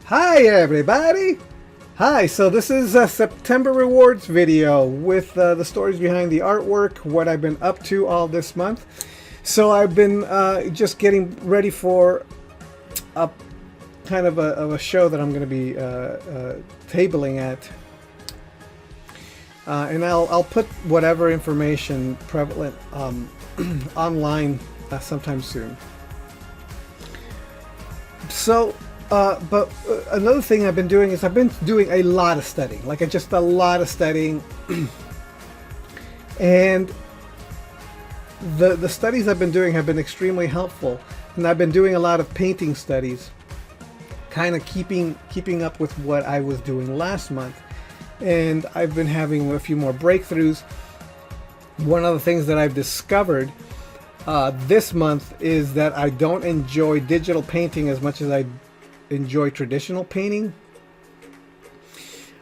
Hi everybody! Hi, so this is a September rewards video with the stories behind the artwork, what I've been up to all this month. So I've been just getting ready for a kind of a show that I'm going to be tabling at. And I'll put whatever information prevalent online sometime soon. So but another thing I've been doing is I've been doing a lot of studying, just a lot of studying. And the studies I've been doing have been extremely helpful, and I've been doing a lot of painting studies, kind of keeping up with what I was doing last month. And I've been having a few more breakthroughs. One of the things that I've discovered this month is that I don't enjoy digital painting as much as I enjoy traditional painting.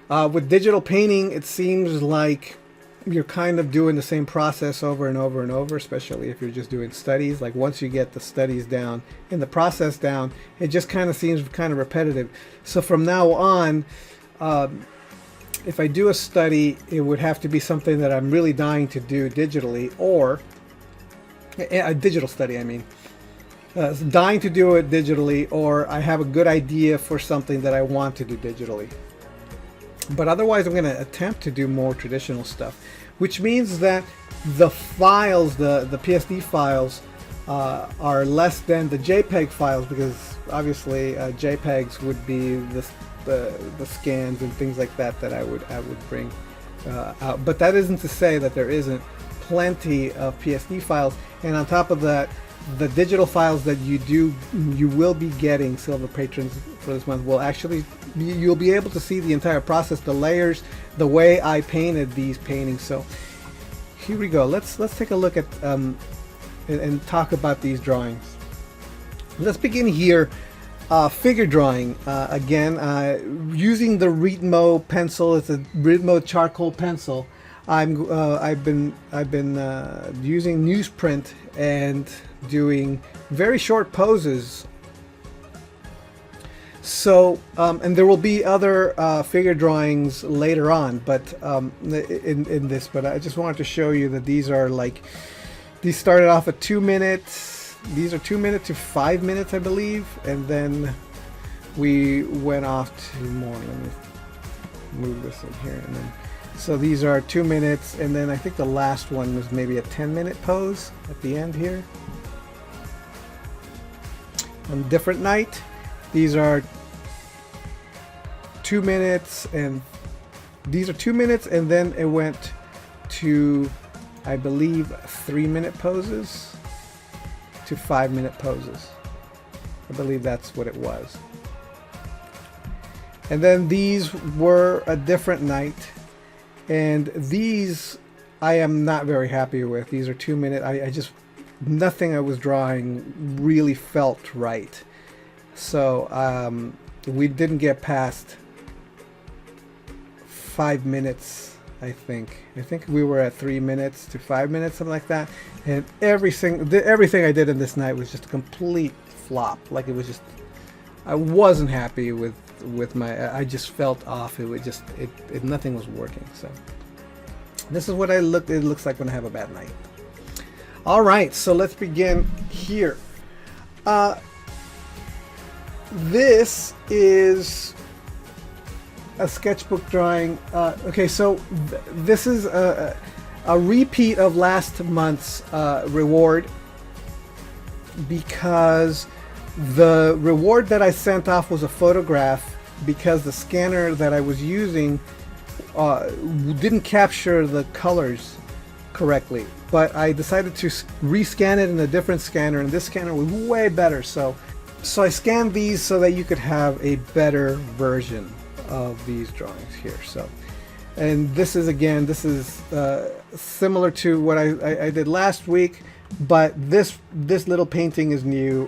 With digital painting, it seems like you're kind of doing the same process over and over and over, especially if you're just doing studies. Like once you get the studies down and the process down, it just kind of seems kind of repetitive. So from now on, if I do a study, it would have to be something that I'm really dying to do digitally, or a digital study, I mean. Dying to do it digitally, or I have a good idea for something that I want to do digitally. But otherwise I'm going to attempt to do more traditional stuff, which means that the files, the PSD files, are less than the JPEG files, because obviously JPEGs would be the scans and things like that I would bring out. But that isn't to say that there isn't plenty of PSD files. And on top of that, the digital files that you will be getting, silver patrons for this month, will actually, you'll be able to see the entire process, the layers, the way I painted these paintings. So here we go. Let's take a look at and talk about these drawings. Let's begin here. Figure drawing again, using the Ritmo pencil. It's a Ritmo charcoal pencil. I've been using newsprint and doing very short poses. So and there will be other figure drawings later on, but in this. But I just wanted to show you that these are these started off at 2 minutes. These are 2 minutes to 5 minutes, I believe, and then we went off to more. Let me move this in here, and then. So these are 2 minutes, and then I think the last one was maybe a 10-minute pose at the end here. On a different night, these are 2 minutes, and these are 2 minutes, and then it went to, I believe, 3-minute poses to 5-minute poses. I believe that's what it was. And then these were a different night. And these I am not very happy with. These are 2 minute. I just, nothing I was drawing really felt right. So we didn't get past 5 minutes, I think. I think we were at 3 minutes to 5 minutes, something like that. And everything I did in this night was just a complete flop. Like, it was just, I wasn't happy with my, I just felt off. It was just, nothing was working. So this is what it looks like when I have a bad night. All right, so let's begin here. This is a sketchbook drawing. Okay, so this is a repeat of last month's reward, because the reward that I sent off was a photograph, because the scanner that I was using didn't capture the colors correctly. But I decided to rescan it in a different scanner, and this scanner was way better. So I scanned these so that you could have a better version of these drawings here. So, and this is, again, this is similar to what I did last week, but this little painting is new.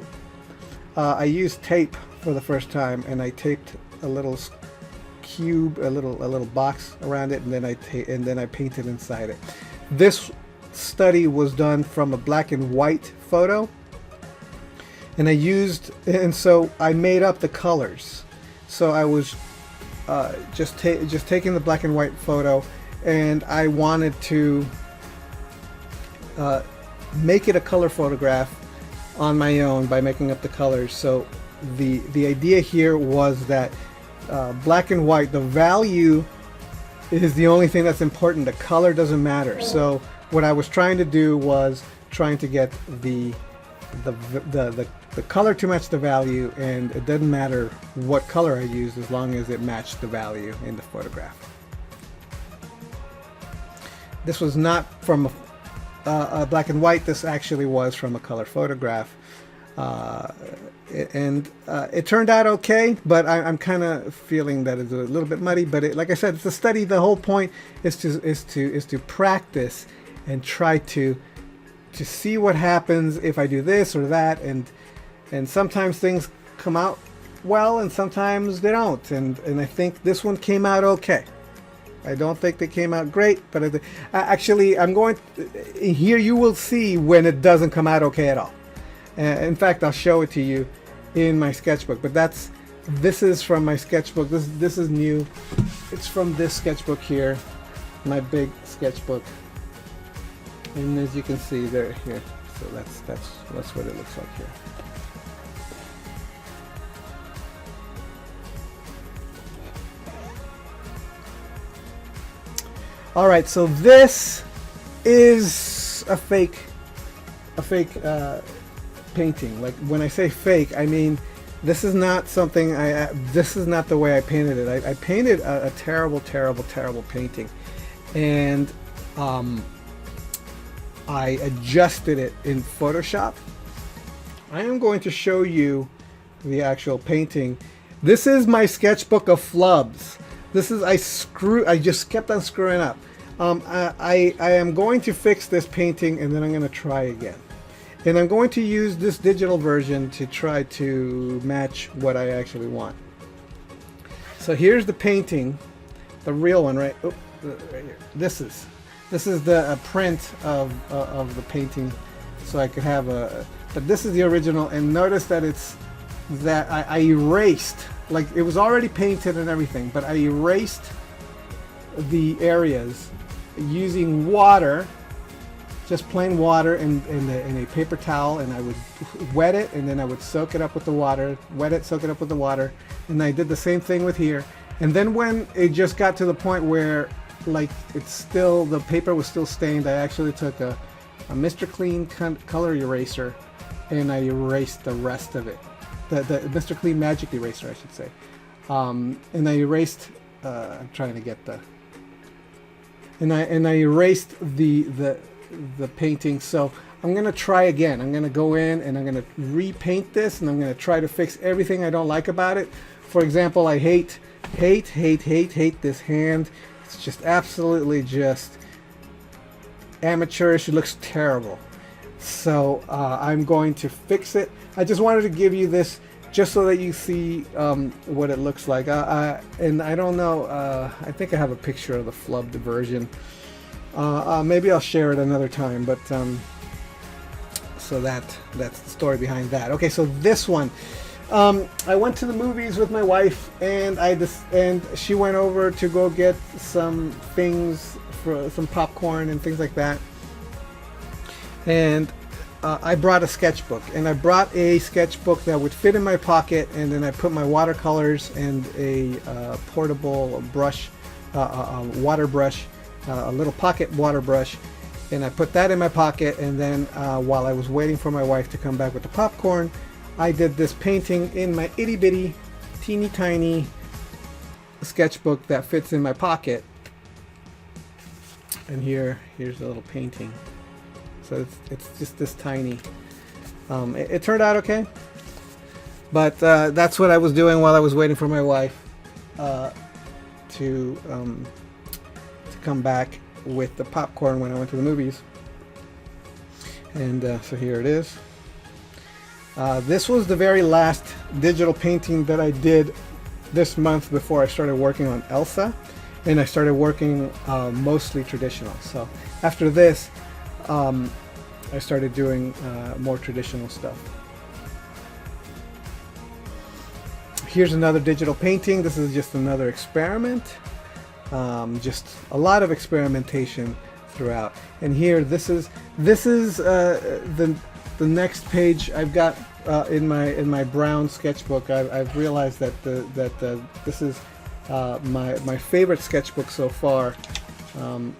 I used tape for the first time, and I taped a little cube, a little box around it, and then I painted inside it. This study was done from a black and white photo, and so I made up the colors. So I was just taking the black and white photo, and I wanted to make it a color photograph on my own by making up the colors. So the idea here was that black and white, the value is the only thing that's important. The color doesn't matter. So what I was trying to do was trying to get the color to match the value, and it doesn't matter what color I used as long as it matched the value in the photograph. This was not from a black and white. This actually was from a color photograph, and it turned out okay, but I'm kind of feeling that it's a little bit muddy. But like I said, it's a study. The whole point is to practice and try to see what happens if I do this or that, and sometimes things come out well and sometimes they don't, and I think this one came out okay. I don't think they came out great, but actually I'm going here you will see when it doesn't come out okay at all. In fact, I'll show it to you in my sketchbook, but this is from my sketchbook. This is new. It's from this sketchbook here, my big sketchbook. And as you can see, there here. So that's what it looks like here. All right, so this is a fake painting. Like when I say fake, I mean this is not something this is not the way I painted it. I painted a terrible painting, and I adjusted it in Photoshop. I am going to show you the actual painting. This is my sketchbook of flubs. This is I just kept on screwing up. I am going to fix this painting, and then I'm going to try again. And I'm going to use this digital version to try to match what I actually want. So here's the painting, the real one, right? Oh, right here. This is the print of the painting, so I could have but this is the original, and notice that I erased, like it was already painted and everything, but I erased the areas using water, just plain water in a paper towel, and I would wet it, and then I would soak it up with the water, wet it, soak it up with the water, and I did the same thing with here. And then when it just got to the point where like the paper was still stained, I actually took a Mr. Clean color eraser, and I erased the rest of it. The Mr. Clean magic eraser, I should say. And I erased. I'm trying to get the. And I erased the painting. So I'm gonna try again. I'm gonna go in and I'm gonna repaint this, and I'm gonna try to fix everything I don't like about it. For example, I hate this hand. It's just absolutely just amateurish. It looks terrible. So I'm going to fix it. I just wanted to give you this just so that you see what it looks like. And I don't know, I think I have a picture of the flubbed version. Maybe I'll share it another time, but so that's the story behind that. Okay, so this one. I went to the movies with my wife, and she went over to go get some things, for some popcorn and things like that. And I brought a sketchbook, and I brought a sketchbook that would fit in my pocket, and then I put my watercolors and a portable brush, water brush, a little pocket water brush, and I put that in my pocket. And then while I was waiting for my wife to come back with the popcorn, I did this painting in my itty bitty, teeny tiny sketchbook that fits in my pocket. And here's a little painting. So it's just this tiny. It turned out okay, but that's what I was doing while I was waiting for my wife to come back with the popcorn when I went to the movies. And so here it is. This was the very last digital painting that I did this month before I started working on Elsa, and I started working mostly traditional. So after this, I started doing more traditional stuff. Here's another digital painting. This is just another experiment. Just a lot of experimentation throughout. And here, this is the next page I've got in my brown sketchbook. I've realized that this is my favorite sketchbook so far. I'm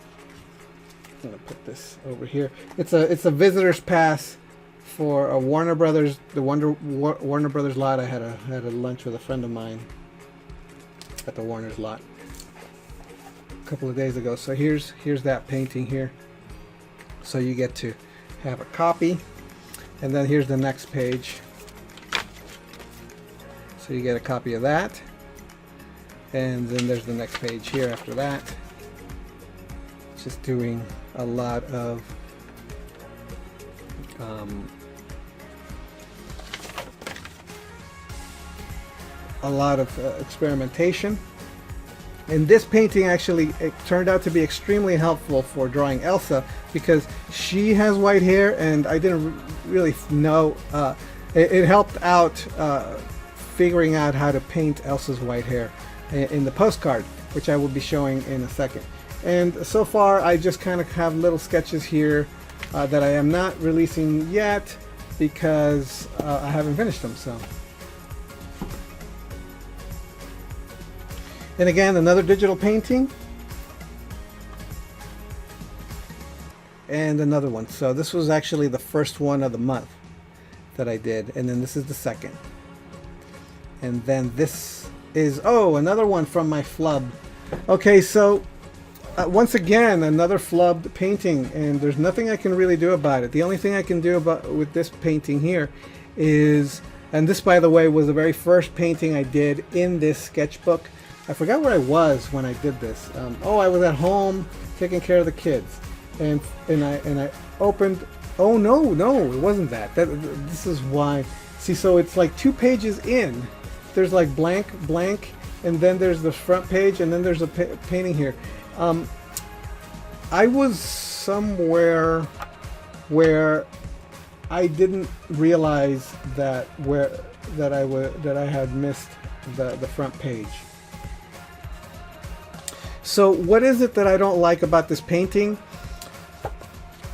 gonna put this over here. It's a visitor's pass for a Warner Brothers, the Warner Brothers lot. I had a lunch with a friend of mine at the Warner's lot a couple of days ago. So here's that painting here. So you get to have a copy, and then here's the next page. So you get a copy of that, and then there's the next page here after that. Just doing a lot of experimentation. And this painting actually, it turned out to be extremely helpful for drawing Elsa, because she has white hair and I didn't really know. It helped out figuring out how to paint Elsa's white hair in the postcard, which I will be showing in a second. And so far I just kind of have little sketches here that I am not releasing yet because I haven't finished them. So, and again, another digital painting and another one. So this was actually the first one of the month that I did, and then this is the second, and then this is another one from my flub. Okay, so once again, another flubbed painting, and there's nothing I can really do about it. The only thing I can do with this painting here is, and this, by the way, was the very first painting I did in this sketchbook. I forgot where I was when I did this. I was at home taking care of the kids, and I opened. Oh no, it wasn't that. This is why. See, so it's like 2 pages in. There's like blank, and then there's the front page, and then there's a painting here. I was somewhere where I didn't realize that I had missed the front page. So what is it that I don't like about this painting?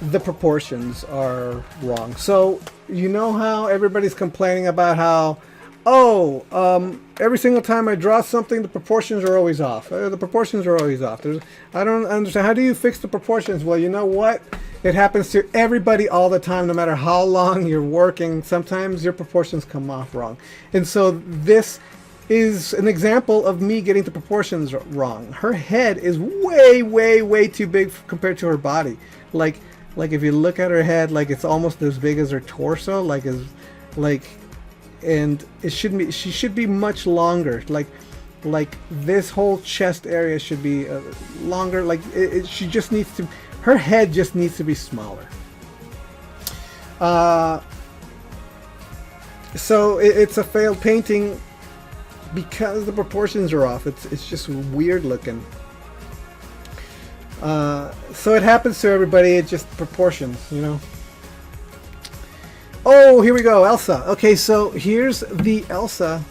The proportions are wrong. So you know how everybody's complaining about how every single time I draw something, the proportions are always off. The proportions are always off. I don't understand. How do you fix the proportions? Well, you know what? It happens to everybody all the time, no matter how long you're working. Sometimes your proportions come off wrong. And so this is an example of me getting the proportions wrong. Her head is way too big compared to her body. Like if you look at her head, like it's almost as big as her torso. And she should be much longer. Like this whole chest area should be longer. Like she just needs to. Her head just needs to be smaller. So it's a failed painting because the proportions are off. It's just weird looking. So it happens to everybody. It's just proportions, you know. Oh, here we go, Elsa. Okay, so here's the Elsa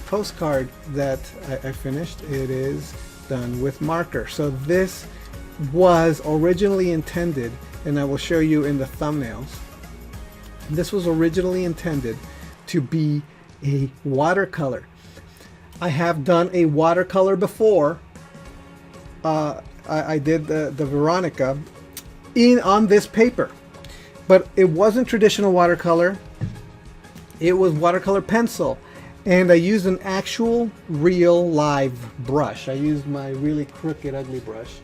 postcard that I finished. It is done with marker. So this was originally intended, and I will show you in the thumbnails, this was originally intended to be a watercolor. I have done a watercolor before. I did the Veronica on this paper. But it wasn't traditional watercolor. It was watercolor pencil. And I used an actual, real, live brush. I used my really crooked, ugly brush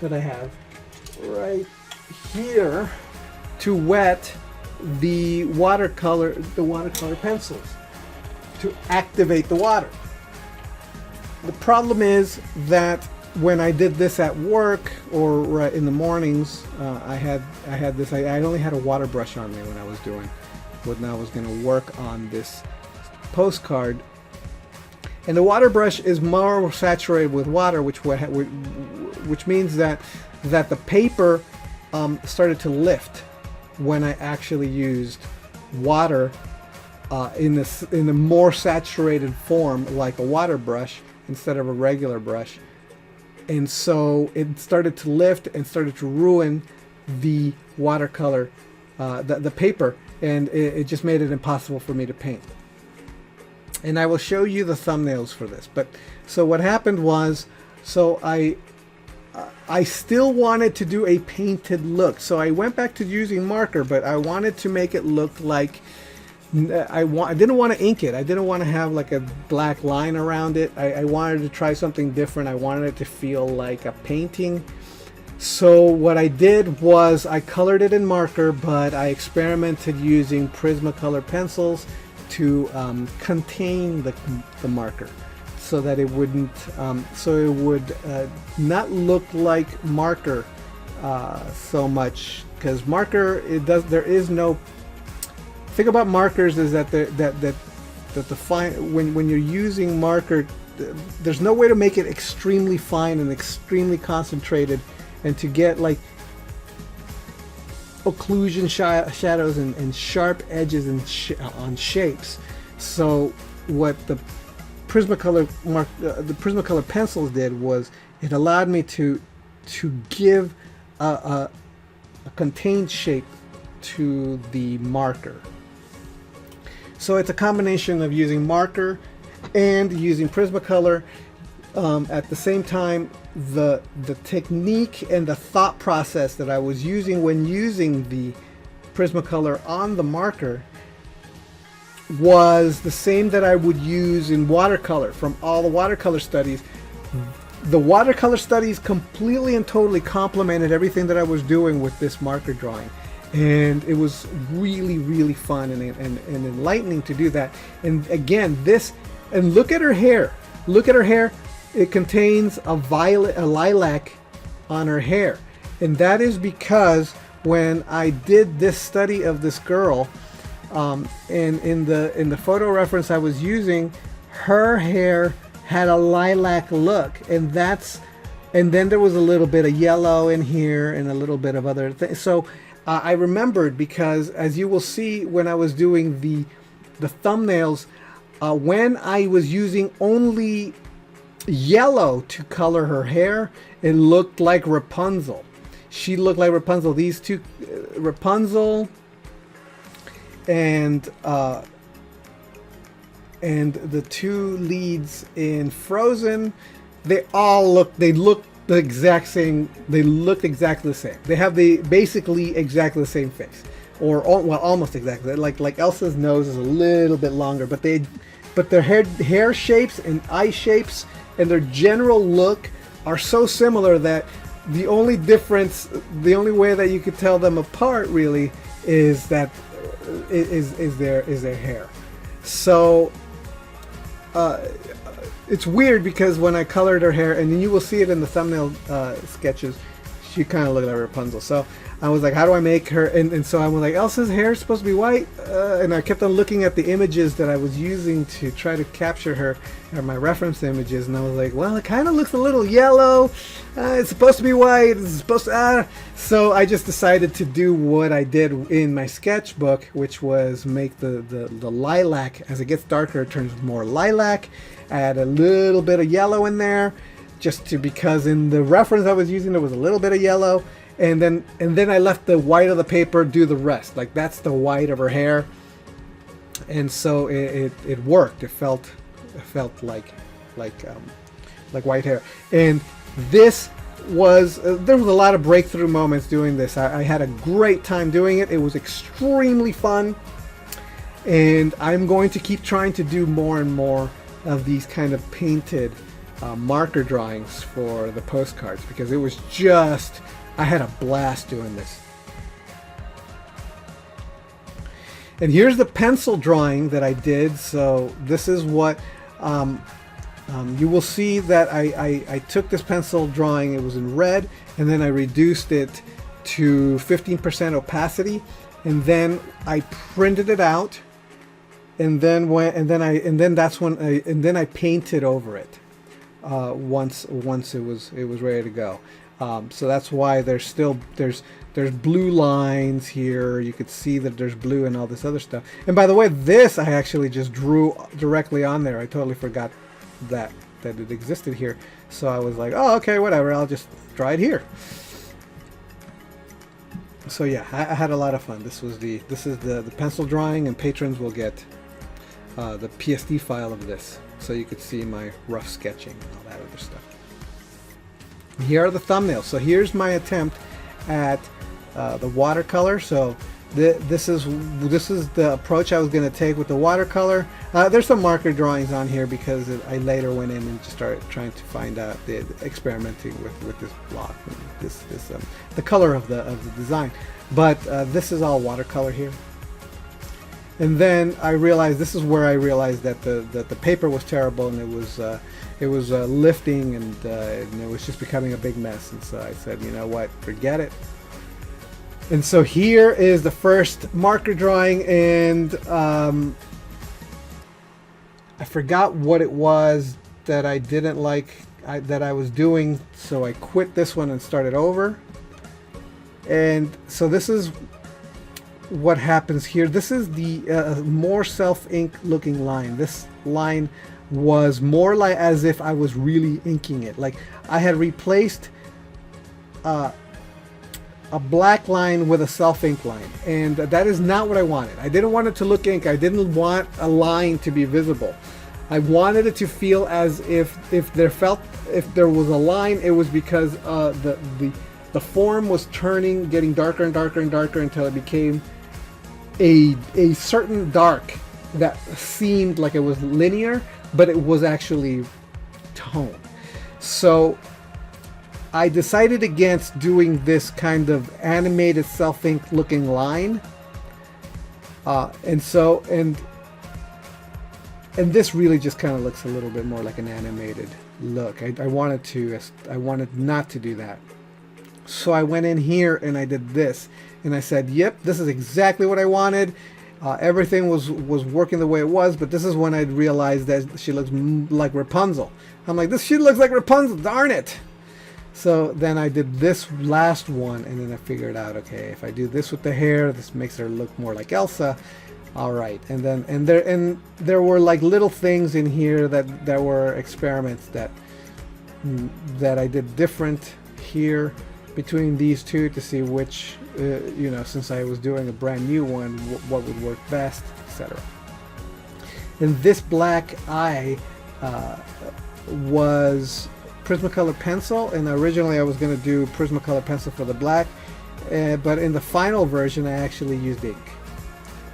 that I have right here to wet the watercolor pencils to activate the water. The problem is that when I did this at work or in the mornings, I had this. I only had a water brush on me when I was going to work on this postcard, and the water brush is more saturated with water, which means that the paper started to lift when I actually used water in a more saturated form, like a water brush instead of a regular brush. And so it started to lift and started to ruin the watercolor, the paper, and it just made it impossible for me to paint. And I will show you the thumbnails for this. But so what happened was, so I still wanted to do a painted look. So I went back to using marker, but I wanted to make it look like, I didn't want to ink it. I didn't want to have like a black line around it. I wanted to try something different. I wanted it to feel like a painting. So what I did was I colored it in marker, but I experimented using Prismacolor pencils to contain the marker, so that it wouldn't, so it would not look like marker so much, because marker, there is no thing about markers is that the fine, when you're using marker, there's no way to make it extremely fine and extremely concentrated, and to get like occlusion shadows and sharp edges on shapes. So what the Prismacolor pencils did was it allowed me to give a contained shape to the marker. So it's a combination of using marker and using Prismacolor. At the same time, the technique and the thought process that I was using when using the Prismacolor on the marker was the same that I would use in watercolor from all the watercolor studies. The watercolor studies completely and totally complemented everything that I was doing with this marker drawing. And it was really, really fun and enlightening to do that. And again, and look at her hair. Look at her hair. It contains a lilac on her hair. And that is because when I did this study of this girl, and in the photo reference I was using, her hair had a lilac look, and then there was a little bit of yellow in here and a little bit of other things. So I remembered, because as you will see when I was doing the thumbnails, when I was using only yellow to color her hair, it looked like Rapunzel. She looked like Rapunzel. These two, Rapunzel and the two leads in Frozen, they looked the exact same. They looked exactly the same. They have basically exactly the same face, or well, almost exactly. Like Elsa's nose is a little bit longer, but their hair shapes and eye shapes and their general look are so similar that the only difference, the only way that you could tell them apart really is that is their hair. So it's weird, because when I colored her hair, and then you will see it in the thumbnail sketches, she kind of looked like Rapunzel. So I was like, how do I make her? And so I was like, Elsa's hair is supposed to be white, and I kept on looking at the images that I was using to try to capture her, or my reference images, and I was like, well, it kind of looks a little yellow. It's supposed to be white. It's supposed to. So I just decided to do what I did in my sketchbook, which was make the lilac, as it gets darker, it turns more lilac. Add a little bit of yellow in there, because in the reference I was using there was a little bit of yellow. And then I left the white of the paper do the rest. Like, that's the white of her hair, and so it worked. It felt like white hair. And this was there was a lot of breakthrough moments doing this. I had a great time doing it. It was extremely fun, and I'm going to keep trying to do more and more of these kind of painted marker drawings for the postcards, because it was just, I had a blast doing this. And here's the pencil drawing that I did. So this is what you will see that I took this pencil drawing. It was in red, and then I reduced it to 15% opacity, and then I printed it out, and then I painted over it once it was ready to go. So that's why there's there's blue lines here. You could see that there's blue and all this other stuff. And by the way, this I actually just drew directly on there. I totally forgot that it existed here. So I was like, oh, okay, whatever. I'll just draw it here. So yeah, I had a lot of fun. This is the pencil drawing, and patrons will get the PSD file of this, so you could see my rough sketching and all that other stuff. Here are the thumbnails. So here's my attempt at the watercolor. So this is the approach I was going to take with the watercolor. There's some marker drawings on here because I later went in and just started trying to find out experimenting with this block, the color of the design. But this is all watercolor here. And then I realized, this is where I realized that the paper was terrible, and it was lifting, and it was just becoming a big mess. And so I said, you know what, forget it. And so here is the first marker drawing, and I forgot what it was that I didn't like that I was doing, so I quit this one and started over. And so this is what happens here. This is the more self-ink looking line. This line was more like as if I was really inking it. Like I had replaced a black line with a self-ink line, and that is not what I wanted. I didn't want it to look ink. I didn't want a line to be visible. I wanted it to feel as if there was a line, it was because the form was turning, getting darker and darker and darker until it became a certain dark that seemed like it was linear, but it was actually tone. So I decided against doing this kind of animated self-ink looking line, and this really just kind of looks a little bit more like an animated look. I wanted not to do that. So I went in here and I did this, and I said, yep, this is exactly what I wanted. Everything was working the way it was, but this is when I realized that she looks like Rapunzel. I'm like, she looks like Rapunzel, darn it. So then I did this last one, and then I figured out, okay, if I do this with the hair, this makes her look more like Elsa. All right, and there were like little things in here that were experiments that I did different here between these two to see which, since I was doing a brand new one, what would work best, etc. And this black eye was Prismacolor pencil, and originally I was going to do Prismacolor pencil for the black, but in the final version I actually used ink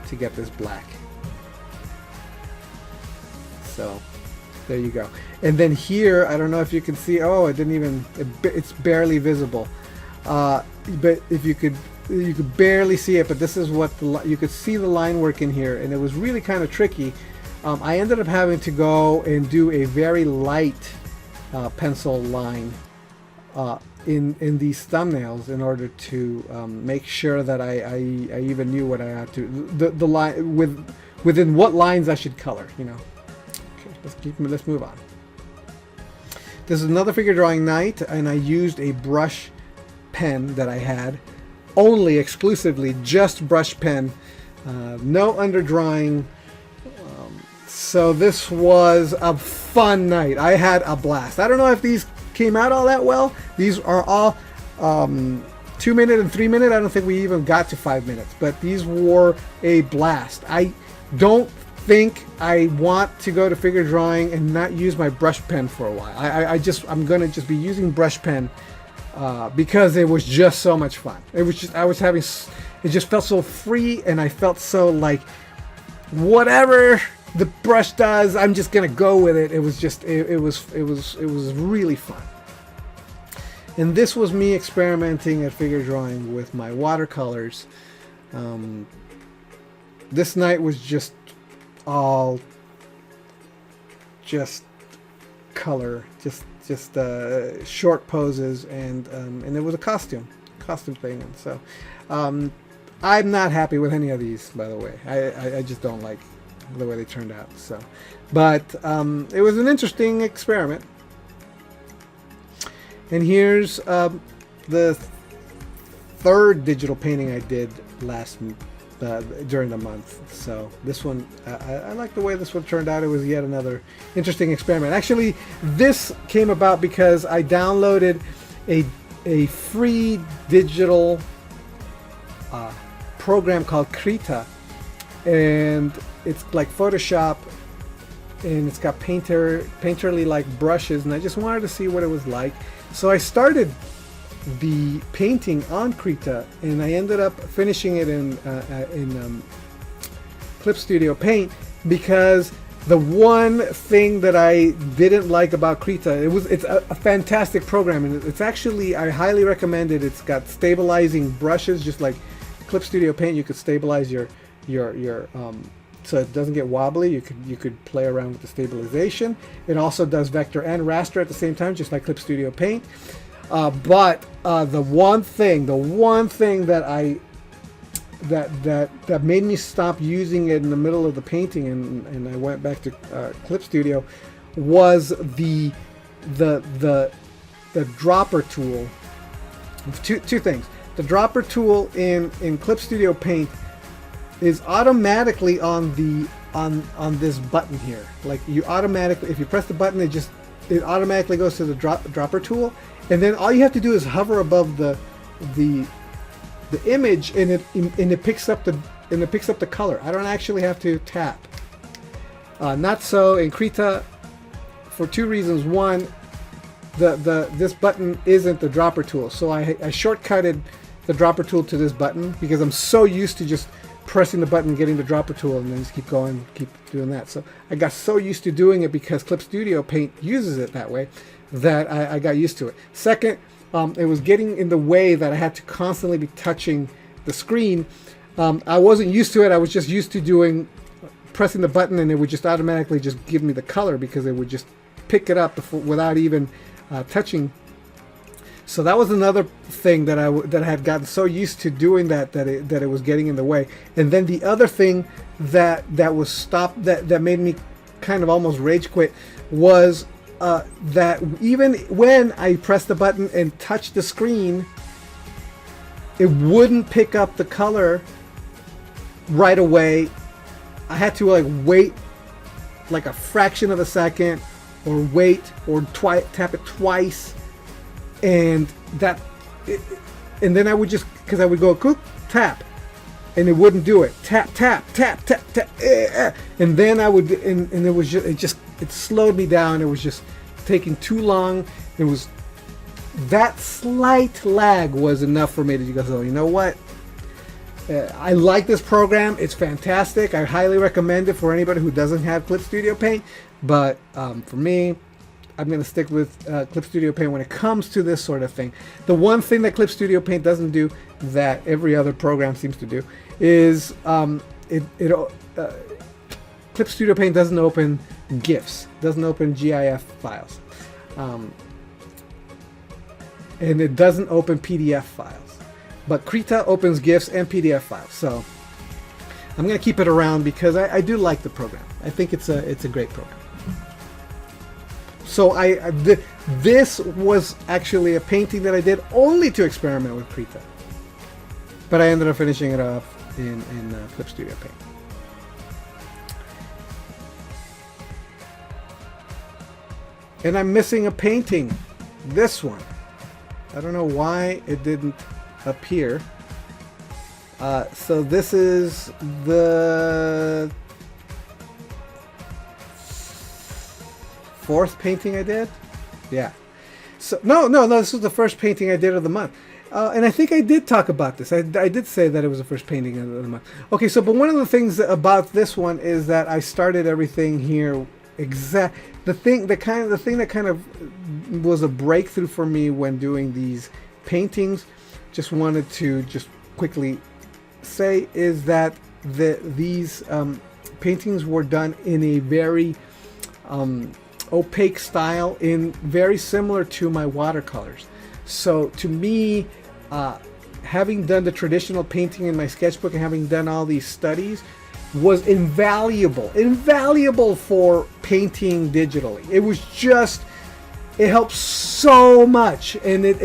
to get this black. So there you go. And then here, I don't know if you can see, it's barely visible, but if you could barely see it, but this is what you could see the line work in here, and it was really kind of tricky. I ended up having to go and do a very light pencil line in these thumbnails in order to make sure that I even knew what I had to the line within what lines I should color. Okay, let's move on. This is another figure drawing night, and I used a brush pen that I had, only exclusively just brush pen, no underdrawing. So this was a fun night. I had a blast. I don't know if these came out all that well. These are all 2 minute and 3 minute. I don't think we even got to 5 minutes, but these were a blast. I don't think I want to go to figure drawing and not use my brush pen for a while. I'm gonna just be using brush pen because it was just so much fun. It just felt so free, and I felt so like whatever the brush does, I'm just gonna go with it. It was really fun. And this was me experimenting at figure drawing with my watercolors. This night was just all color, just short poses, and it was a costume thing. And so I'm not happy with any of these, by the way. I just don't like the way they turned out. So, but it was an interesting experiment. And here's the third digital painting I did during the month. So this one, I like the way this one turned out. It was yet another interesting experiment. Actually, this came about because I downloaded a free digital program called Krita, and it's like Photoshop, and it's got painterly like brushes, and I just wanted to see what it was like. So I started the painting on Krita, and I ended up finishing it in Clip Studio Paint, because the one thing that I didn't like about Krita, it's a fantastic program, and it's actually, I highly recommend it. It's got stabilizing brushes, just like Clip Studio Paint. You could stabilize your so it doesn't get wobbly. You could play around with the stabilization. It also does vector and raster at the same time, just like Clip Studio Paint. But the one thing that made me stop using it in the middle of the painting, and I went back to Clip Studio, was the dropper tool. Two things. The dropper tool in Clip Studio Paint is automatically on this button here. Like, you automatically, if you press the button, it automatically goes to the dropper tool, and then all you have to do is hover above the image, and it picks up the color. I don't actually have to tap. Not so in Krita, for two reasons. One, this button isn't the dropper tool, so I shortcutted the dropper tool to this button, because I'm so used to just pressing the button, getting the dropper tool, and then just keep doing that. So I got so used to doing it, because Clip Studio Paint uses it that way, that I got used to it. Second, it was getting in the way that I had to constantly be touching the screen. I wasn't used to it. I was just used to pressing the button, and it would just automatically just give me the color, because it would just pick it up without even touching. So that was another thing that I had gotten so used to doing that it was getting in the way. And then the other thing that made me kind of almost rage quit was that even when I pressed the button and touched the screen, it wouldn't pick up the color right away. I had to like wait like a fraction of a second, or wait, or tap it twice, and then I would because I would go tap, and it wouldn't do it. Tap, tap, tap, tap, tap, and then I would, and it was it slowed me down. It was just taking too long. It was that slight lag was enough for me to go, so you know what? I like this program. It's fantastic. I highly recommend it for anybody who doesn't have Clip Studio Paint. But for me, I'm going to stick with Clip Studio Paint when it comes to this sort of thing. The one thing that Clip Studio Paint doesn't do that every other program seems to do is Clip Studio Paint doesn't open GIFs, doesn't open GIF files, and it doesn't open PDF files. But Krita opens GIFs and PDF files, so I'm going to keep it around because I do like the program. I think it's a great program. So this was actually a painting that I did only to experiment with Krita, but I ended up finishing it off in Clip Studio Paint. And I'm missing a painting. This one. I don't know why it didn't appear. So this is the fourth painting I did. Yeah. So no, this was the first painting I did of the month. And I think I did talk about this. I did say that it was the first painting of the month. Okay, so but one of the things about this one is that I started everything here the thing that kind of was a breakthrough for me when doing these paintings, just wanted to just quickly say, is that these paintings were done in a very opaque style, in very similar to my watercolors. So to me, having done the traditional painting in my sketchbook and having done all these studies was invaluable for painting digitally. It was just it helps so much, and it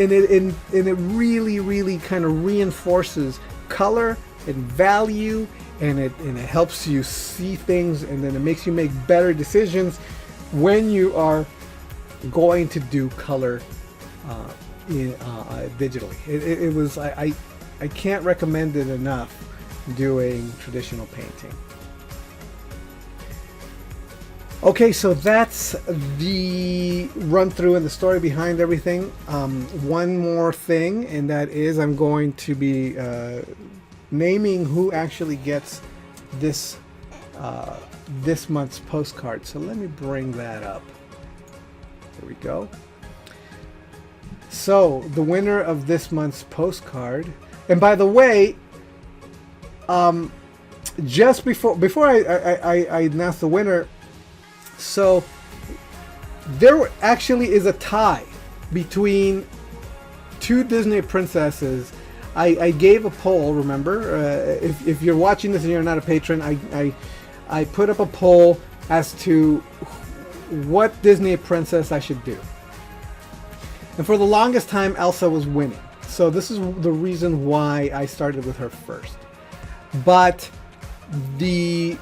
really kind of reinforces color and value, and it helps you see things, and then it makes you make better decisions when you are going to do color digitally. It was I can't recommend it enough doing traditional painting. Okay, so that's the run through and the story behind everything. One more thing, and that is I'm going to be naming who actually gets this this month's postcard. So let me bring that up. There we go. So the winner of this month's postcard, and by the way, just before I announce the winner, so there actually is a tie between two Disney princesses. I gave a poll, remember? If you're watching this and you're not a patron, I put up a poll as to what Disney princess I should do. And for the longest time, Elsa was winning. So this is the reason why I started with her first. But the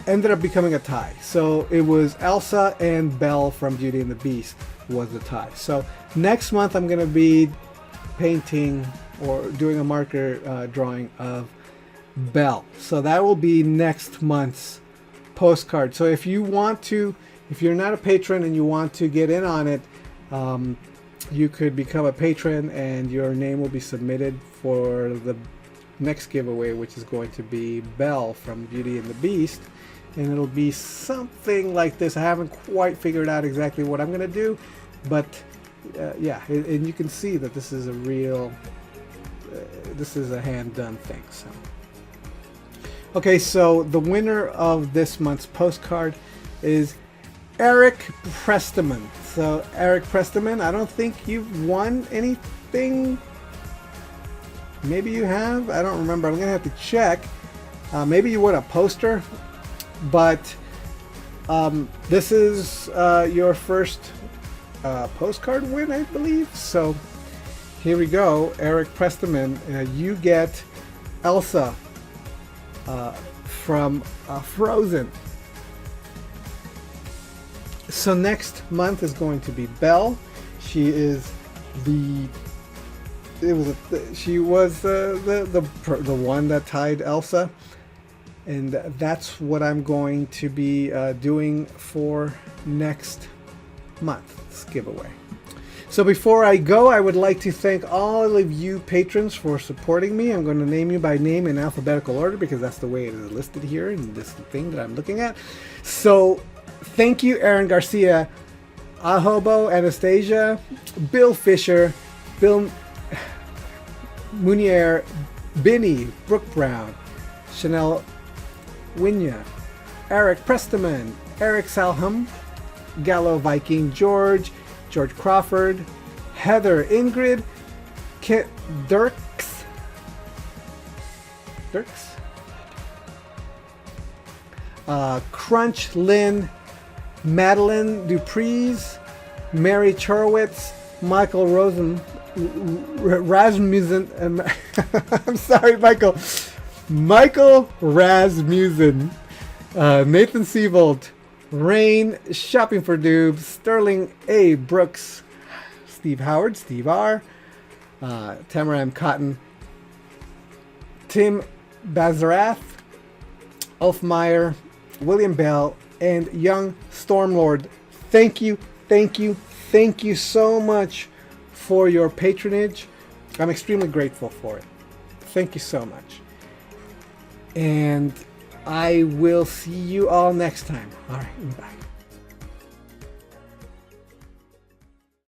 ended up becoming a tie. So it was Elsa and Belle from Beauty and the Beast was the tie. So next month I'm going to be painting or doing a marker drawing of Belle. So that will be next month's postcard. So if you want to, if you're not a patron and you want to get in on it, you could become a patron and your name will be submitted for the next giveaway, which is going to be Belle from Beauty and the Beast. And it'll be something like this. I haven't quite figured out exactly what I'm going to do, but yeah, and you can see that this is a real, this is a hand-done thing. So, okay, so the winner of this month's postcard is Eric Presteman. So Eric Presteman, I don't think you've won anything. Maybe you have. I don't remember. I'm gonna have to check. Maybe you won a poster, but this is your first postcard win, I believe. So here we go, Eric Presteman. You get Elsa from Frozen. So next month is going to be Belle. She is the one that tied Elsa, and that's what I'm going to be doing for next month's giveaway. So before I go, I would like to thank all of you patrons for supporting me. I'm going to name you by name in alphabetical order because that's the way it is listed here in this thing that I'm looking at. So thank you, Aaron Garcia, Ahobo Anastasia, Bill Fisher, Bill Munier, Binny, Brooke Brown, Chanel Winya, Eric Presteman, Eric Salham, Gallo Viking George Crawford, Heather Ingrid, Kit Dirks, Crunch Lynn, Madeline Dupreez, Mary Chorowitz, Michael Rasmussen, I'm sorry, Michael Rasmussen, Nathan Siebold, Rain, Shopping for Dubes, Sterling A. Brooks, Steve Howard, Steve R., Tamara M. Cotton, Tim Bazarath, Ulf Meyer, William Bell, and Young Stormlord. Thank you so much for your patronage. I'm extremely grateful for it. Thank you so much. And I will see you all next time. All right, bye.